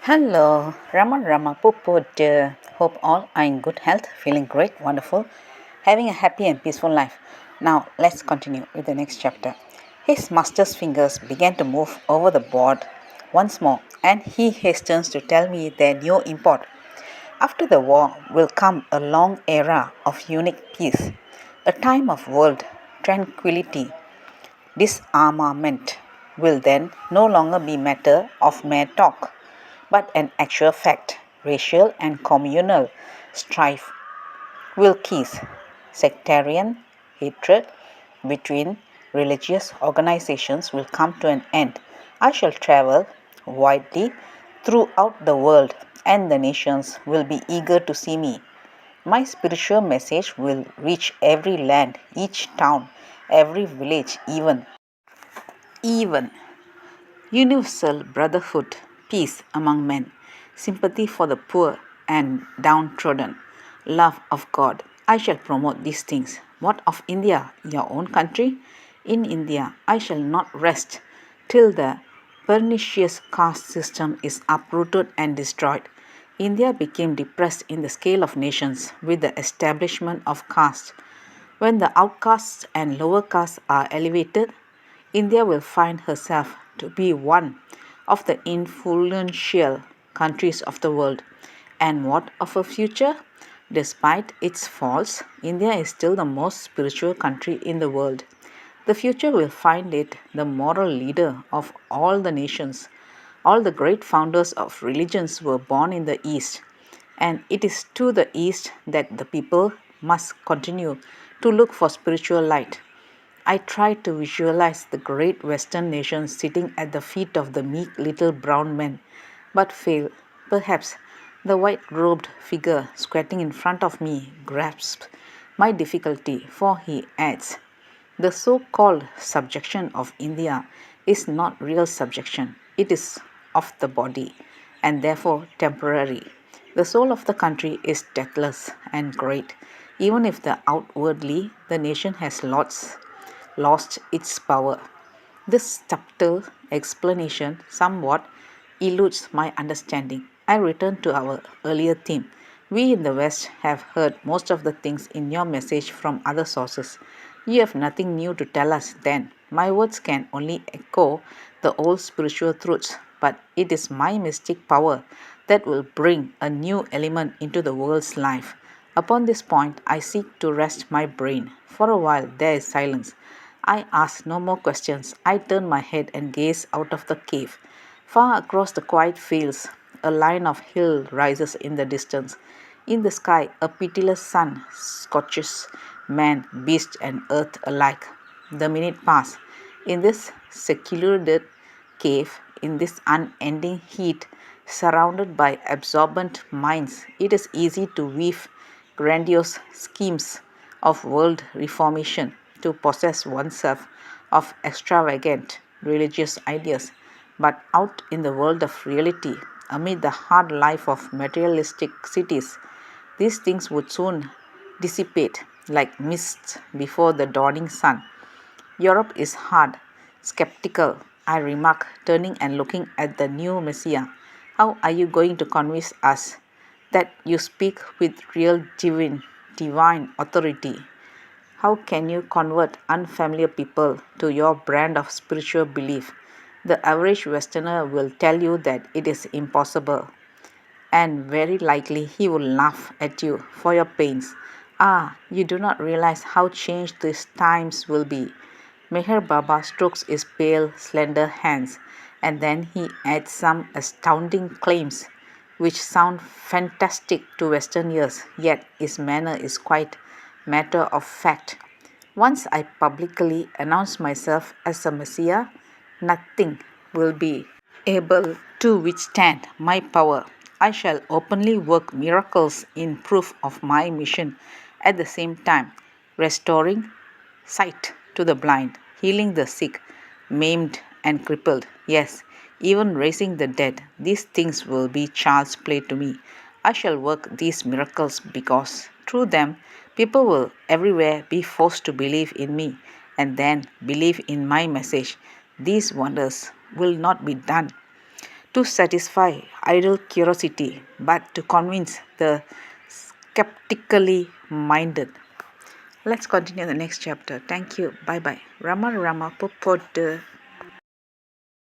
Hello, Rama Popo dear. Hope all are in good health, feeling great, wonderful, having a happy and peaceful life. Now let's continue with the next chapter. His master's fingers began to move over the board once more, and he hastens to tell me their new import. After the war will come a long era of unique peace, a time of world tranquility. Disarmament will then no longer be matter of mere talk, but an actual fact. Racial and communal strife will cease. Sectarian hatred between religious organizations will come to an end. I shall travel widely throughout the world, and the nations will be eager to see me. My spiritual message will reach every land, each town, every village, even universal brotherhood, peace among men, sympathy for the poor and downtrodden, love of God. I shall promote these things. What of India, your own country? In India, I shall not rest till the pernicious caste system is uprooted and destroyed. India became depressed in the scale of nations with the establishment of caste. When the outcasts and lower castes are elevated, India will find herself to be one of the influential countries of the world. And what of her future? Despite its faults, India is still the most spiritual country in the world. The future will find it the moral leader of all the nations. All the great founders of religions were born in the East, and it is to the East that the people must continue to look for spiritual light. I try to visualize the great Western nations sitting at the feet of the meek little brown men, but fail. Perhaps the white robed figure squatting in front of me grasps my difficulty, for he adds, the so called subjection of India is not real subjection, it is of the body, and therefore temporary. The soul of the country is deathless and great, even if outwardly the nation has lost its power. This subtle explanation somewhat eludes my understanding. I return to our earlier theme. We in the West have heard most of the things in your message from other sources. You have nothing new to tell us then. My words can only echo the old spiritual truths, but it is my mystic power that will bring a new element into the world's life. Upon this point, I seek to rest my brain. For a while, there is silence. I ask no more questions. I turn my head and gaze out of the cave. Far across the quiet fields, a line of hill rises in the distance. In the sky, a pitiless sun scorches man, beast, and earth alike. The minute pass. In this secluded cave, in this unending heat, surrounded by absorbent minds, it is easy to weave grandiose schemes of world reformation, to possess oneself of extravagant religious ideas. But out in the world of reality, amid the hard life of materialistic cities, these things would soon dissipate like mists before the dawning sun. Europe is hard, skeptical, I remark, turning and looking at the new Messiah. How are you going to convince us that you speak with real divine authority? How can you convert unfamiliar people to your brand of spiritual belief? The average Westerner will tell you that it is impossible, and very likely he will laugh at you for your pains. Ah, you do not realize how changed these times will be. Meher Baba strokes his pale, slender hands, and then he adds some astounding claims which sound fantastic to Western ears, yet his manner is quite matter of fact. Once I publicly announce myself as a Messiah, nothing will be able to withstand my power. I shall openly work miracles in proof of my mission, at the same time restoring sight to the blind, healing the sick, maimed, and crippled. Yes, even raising the dead. These things will be child's play to me. I shall work these miracles because through them people will everywhere be forced to believe in me and then believe in my message. These wonders will not be done to satisfy idle curiosity, but to convince the skeptically minded. Let's continue the next chapter. Thank you. Bye bye. Rama Rama Popoda.